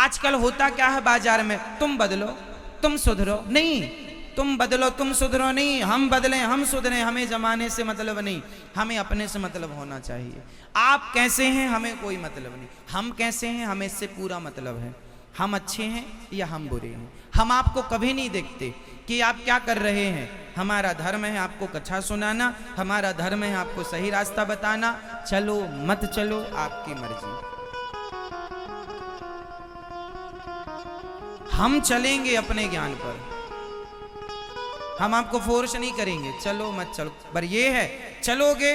आजकल होता क्या है बाजार में, तुम बदलो तुम सुधरो, नहीं तुम बदलो तुम सुधरो नहीं, हम बदलें हम सुधरें, हमें जमाने से मतलब नहीं, हमें अपने से मतलब होना चाहिए। आप कैसे हैं हमें कोई मतलब नहीं, हम कैसे हैं हमें इससे पूरा मतलब है। हम अच्छे हैं या हम बुरे हैं, हम आपको कभी नहीं देखते कि आप क्या कर रहे हैं। हमारा धर्म है आपको कथा सुनाना, हमारा धर्म है आपको सही रास्ता बताना, चलो मत चलो आपकी मर्जी। हम चलेंगे अपने ज्ञान पर, हम आपको फोर्स नहीं करेंगे चलो मत चलो, पर ये है चलोगे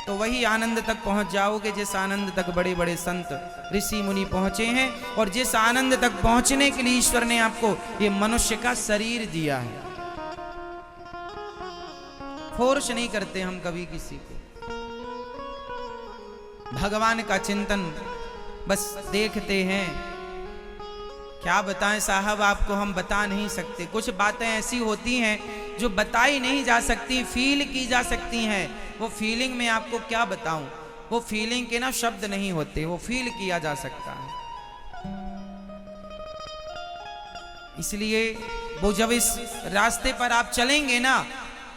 तो वही आनंद तक पहुंच जाओगे जिस आनंद तक बड़े बड़े संत ऋषि मुनि पहुंचे हैं, और जिस आनंद तक पहुंचने के लिए ईश्वर ने आपको ये मनुष्य का शरीर दिया है। फोर्स नहीं करते हम कभी किसी को, भगवान का चिंतन बस देखते हैं। क्या बताएं साहब, आपको हम बता नहीं सकते। कुछ बातें ऐसी होती हैं जो बताई नहीं जा सकती, फील की जा सकती हैं। वो फीलिंग में आपको क्या बताऊं, वो फीलिंग के ना शब्द नहीं होते, वो फील किया जा सकता है। इसलिए वो जब इस रास्ते पर आप चलेंगे ना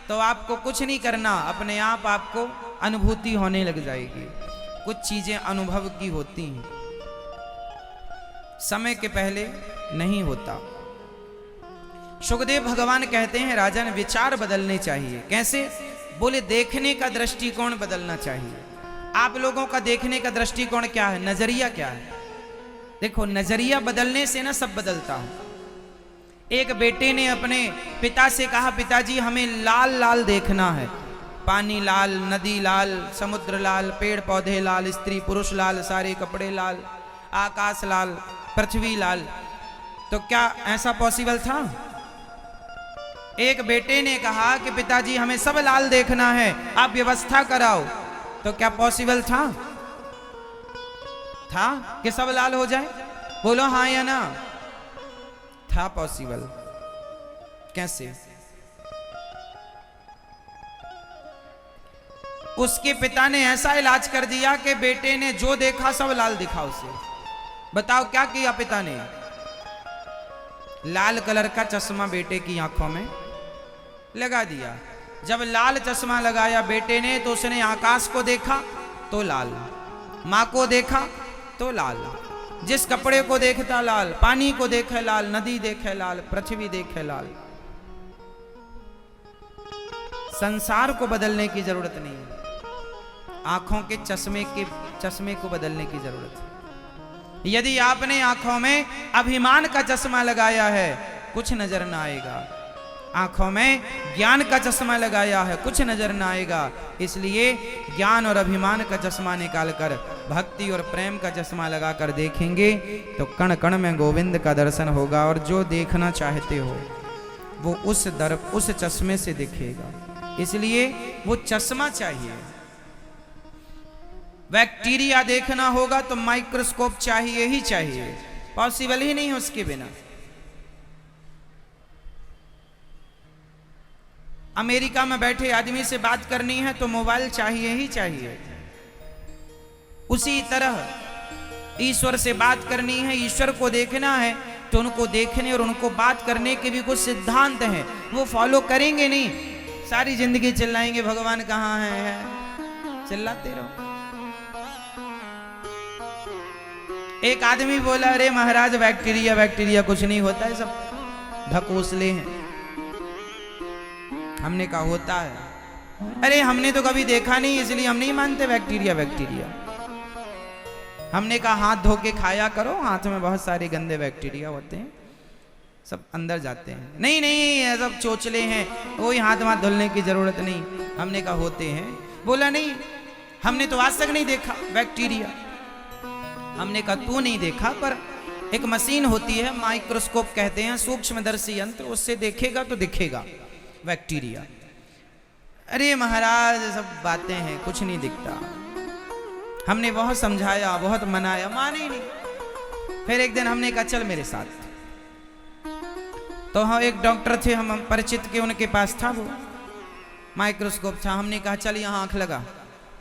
तो आपको कुछ नहीं करना, अपने आप आपको अनुभूति होने लग जाएगी। कुछ चीजें अनुभव की होती हैं, समय के पहले नहीं होता। सुखदेव भगवान कहते हैं राजन विचार बदलने चाहिए। कैसे? बोले देखने का दृष्टिकोण बदलना चाहिए। आप लोगों का देखने का दृष्टिकोण क्या है, नजरिया क्या है? देखो नजरिया बदलने से ना सब बदलता है। एक बेटे ने अपने पिता से कहा पिताजी हमें लाल लाल देखना है, पानी लाल, नदी लाल, समुद्र लाल, पेड़ पौधे लाल, स्त्री पुरुष लाल, सारे कपड़े लाल, आकाश लाल, पृथ्वी लाल। तो क्या ऐसा पॉसिबल था? एक बेटे ने कहा कि पिताजी हमें सब लाल देखना है, आप व्यवस्था कराओ। तो क्या पॉसिबल था कि सब लाल हो जाए? बोलो हाँ या ना। था पॉसिबल। कैसे? उसके पिता ने ऐसा इलाज कर दिया कि बेटे ने जो देखा सब लाल दिखा उसे। बताओ क्या किया पिता ने? लाल कलर का चश्मा बेटे की आंखों में लगा दिया। जब लाल चश्मा लगाया बेटे ने तो उसने आकाश को देखा तो लाल, मां को देखा तो लाल, जिस कपड़े को देखता लाल, पानी को देखे लाल, नदी देखे लाल, पृथ्वी देखे लाल। संसार को बदलने की जरूरत नहीं है, आंखों के चश्मे को बदलने की जरूरत है। यदि आपने आंखों में अभिमान का चश्मा लगाया है कुछ नजर ना आएगा, आंखों में ज्ञान का चश्मा लगाया है कुछ नजर ना आएगा। इसलिए ज्ञान और अभिमान का चश्मा निकालकर भक्ति और प्रेम का चश्मा लगाकर देखेंगे तो कण कण में गोविंद का दर्शन होगा, और जो देखना चाहते हो वो उस चश्मे से दिखेगा। इसलिए वो चश्मा चाहिए। बैक्टीरिया देखना होगा तो माइक्रोस्कोप चाहिए ही चाहिए, पॉसिबल ही नहीं उसके बिना। अमेरिका में बैठे आदमी से बात करनी है तो मोबाइल चाहिए ही चाहिए। उसी तरह ईश्वर से बात करनी है, ईश्वर को देखना है तो उनको देखने और उनको बात करने के भी कुछ सिद्धांत हैं, वो फॉलो करेंगे नहीं। सारी जिंदगी चिल्लाएंगे भगवान कहाँ है, चिल्लाते रहो। एक आदमी बोला अरे महाराज बैक्टीरिया कुछ नहीं होता है, सब ढकोसले हैं। हमने कहा होता है। अरे हमने तो कभी देखा नहीं इसलिए हम नहीं मानते बैक्टीरिया। हमने कहा हाथ धो के खाया करो, हाथ में बहुत सारे गंदे बैक्टीरिया होते हैं, सब अंदर जाते हैं। नहीं ये सब चोचले हैं, कोई हाथ धुलने की जरूरत नहीं। हमने कहा होते हैं। बोला नहीं हमने तो आज तक नहीं देखा बैक्टीरिया। हमने कहा तू नहीं देखा, पर एक मशीन होती है, माइक्रोस्कोप कहते हैं, सूक्ष्मदर्शी यंत्र, उससे देखेगा तो दिखेगा बैक्टीरिया। अरे महाराज सब बातें हैं, कुछ नहीं दिखता। हमने बहुत समझाया, बहुत मनाया, माने ही नहीं। फिर एक दिन हमने कहा चल मेरे साथ। तो हाँ एक डॉक्टर थे हम परिचित के, उनके पास था वो माइक्रोस्कोप था। हमने कहा चल यहाँ आंख लगा,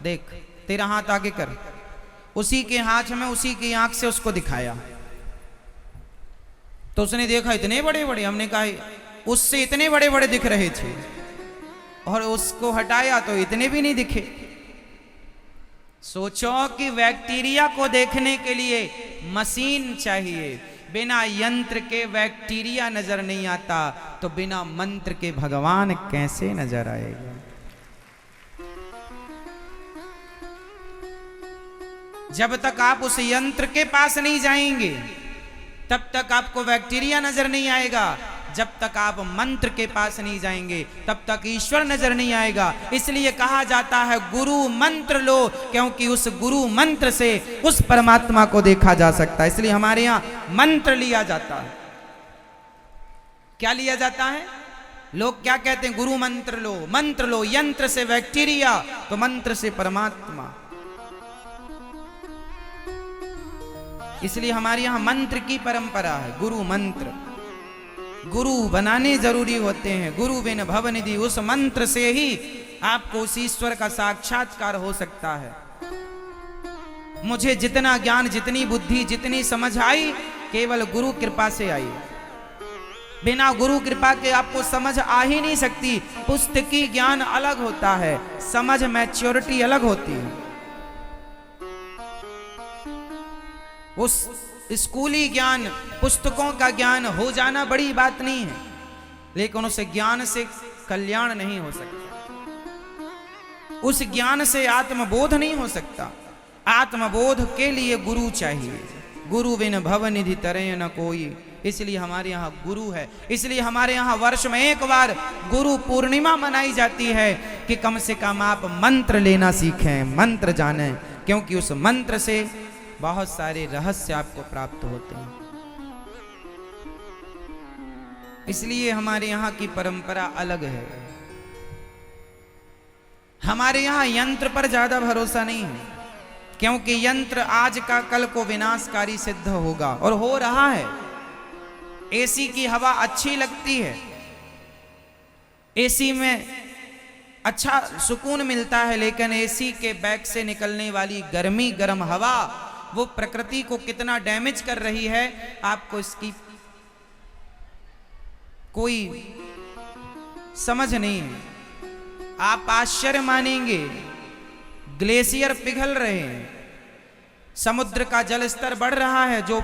देख तेरा हाथ आगे कर। उसी के हाथ में उसी की आंख से उसको दिखाया। तो उसने देखा इतने बड़े बड़े, हमने कहा उससे इतने बड़े बड़े दिख रहे थे, और उसको हटाया तो इतने भी नहीं दिखे। सोचो कि बैक्टीरिया को देखने के लिए मशीन चाहिए, बिना यंत्र के बैक्टीरिया नजर नहीं आता, तो बिना मंत्र के भगवान कैसे नजर आएगा। जब तक आप उस यंत्र के पास नहीं जाएंगे तब तक आपको बैक्टीरिया नजर नहीं आएगा, जब तक आप मंत्र के पास नहीं जाएंगे तब तक ईश्वर नजर नहीं आएगा। इसलिए कहा जाता है गुरु मंत्र लो, क्योंकि उस गुरु मंत्र से उस परमात्मा को देखा जा सकता है। इसलिए हमारे यहां मंत्र लिया जाता है। क्या लिया जाता है? लोग क्या कहते हैं? गुरु मंत्र लो, मंत्र लो। यंत्र से बैक्टीरिया तो मंत्र से परमात्मा। इसलिए हमारे यहां मंत्र की परंपरा है, गुरु मंत्र। गुरु बनाने जरूरी होते हैं। गुरु बिन भवनिधि, उस मंत्र से ही आपको उस ईश्वर का साक्षात्कार हो सकता है। मुझे जितना ज्ञान, जितनी बुद्धि, जितनी समझ आई, केवल गुरु कृपा से आई। बिना गुरु कृपा के आपको समझ आ ही नहीं सकती। पुस्तकी ज्ञान अलग होता है, समझ मैच्योरिटी अलग होती है। उस स्कूली ज्ञान, पुस्तकों का ज्ञान हो जाना बड़ी बात नहीं है, लेकिन उस ज्ञान से कल्याण नहीं हो सकता। उस ज्ञान से आत्मबोध नहीं हो सकता। आत्मबोध के लिए गुरु चाहिए। गुरु बिन भवनिधि तरय न कोई। इसलिए हमारे यहाँ गुरु है। इसलिए हमारे यहाँ वर्ष में एक बार गुरु पूर्णिमा मनाई जाती है कि कम से कम आप मंत्र लेना सीखें, मंत्र जानें, क्योंकि उस मंत्र से बहुत सारे रहस्य आपको प्राप्त होते हैं। इसलिए हमारे यहाँ की परंपरा अलग है। हमारे यहाँ यंत्र पर ज्यादा भरोसा नहीं है, क्योंकि यंत्र आज का कल को विनाशकारी सिद्ध होगा, और हो रहा है। एसी की हवा अच्छी लगती है, एसी में अच्छा सुकून मिलता है, लेकिन एसी के बैक से निकलने वाली गर्मी, गर्म हवा, वो प्रकृति को कितना डैमेज कर रही है, आपको इसकी कोई समझ नहीं है। आप आश्चर्य मानेंगे, ग्लेशियर पिघल रहे हैं, समुद्र का जल स्तर बढ़ रहा है। जो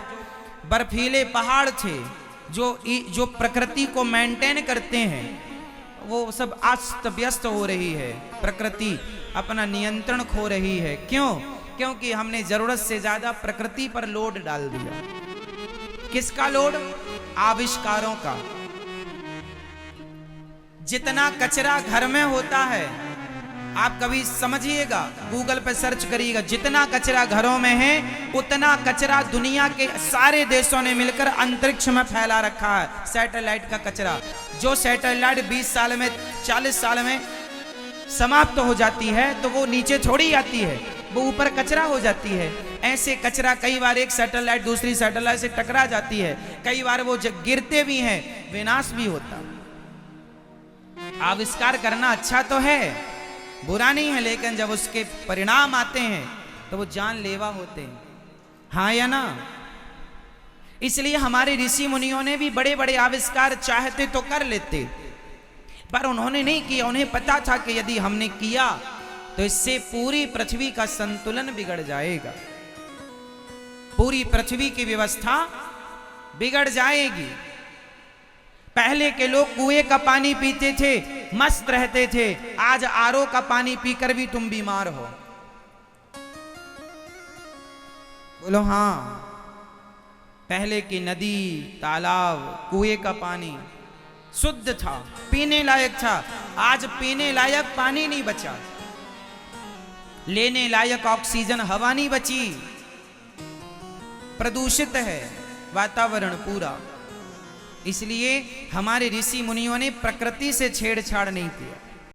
बर्फीले पहाड़ थे, जो प्रकृति को मेंटेन करते हैं, वो सब अस्त व्यस्त हो रही है। प्रकृति अपना नियंत्रण खो रही है। क्यों? क्योंकि हमने जरूरत से ज्यादा प्रकृति पर लोड डाल दिया। किसका लोड? आविष्कारों का। जितना कचरा घर में होता है, आप कभी समझिएगा, गूगल पे सर्च करिएगा, जितना कचरा घरों में है उतना कचरा दुनिया के सारे देशों ने मिलकर अंतरिक्ष में फैला रखा है। सैटेलाइट का कचरा, जो सैटेलाइट 20 साल में, 40 साल में समाप्त हो जाती है, तो वो नीचे छोड़ी जाती है, वो ऊपर कचरा हो जाती है। ऐसे कचरा कई बार एक सैटेलाइट दूसरी सैटेलाइट से टकरा जाती है, कई बार वो गिरते भी हैं, विनाश भी होता। आविष्कार करना अच्छा तो है, बुरा नहीं है, लेकिन जब उसके परिणाम आते हैं तो वो जानलेवा होते हैं। हाँ या ना? इसलिए हमारे ऋषि मुनियों ने भी बड़े बड़े आविष्कार चाहते तो कर लेते, पर उन्होंने नहीं किया। उन्हें पता था कि यदि हमने किया तो इससे पूरी पृथ्वी का संतुलन बिगड़ जाएगा, पूरी पृथ्वी की व्यवस्था बिगड़ जाएगी। पहले के लोग कुएं का पानी पीते थे, मस्त रहते थे। आज आरओ का पानी पीकर भी तुम बीमार हो। बोलो हाँ। पहले की नदी, तालाब, कुएं का पानी शुद्ध था, पीने लायक था। आज पीने लायक पानी नहीं बचा, लेने लायक ऑक्सीजन हवा नहीं बची, प्रदूषित है वातावरण पूरा। इसलिए हमारे ऋषि मुनियों ने प्रकृति से छेड़छाड़ नहीं किया।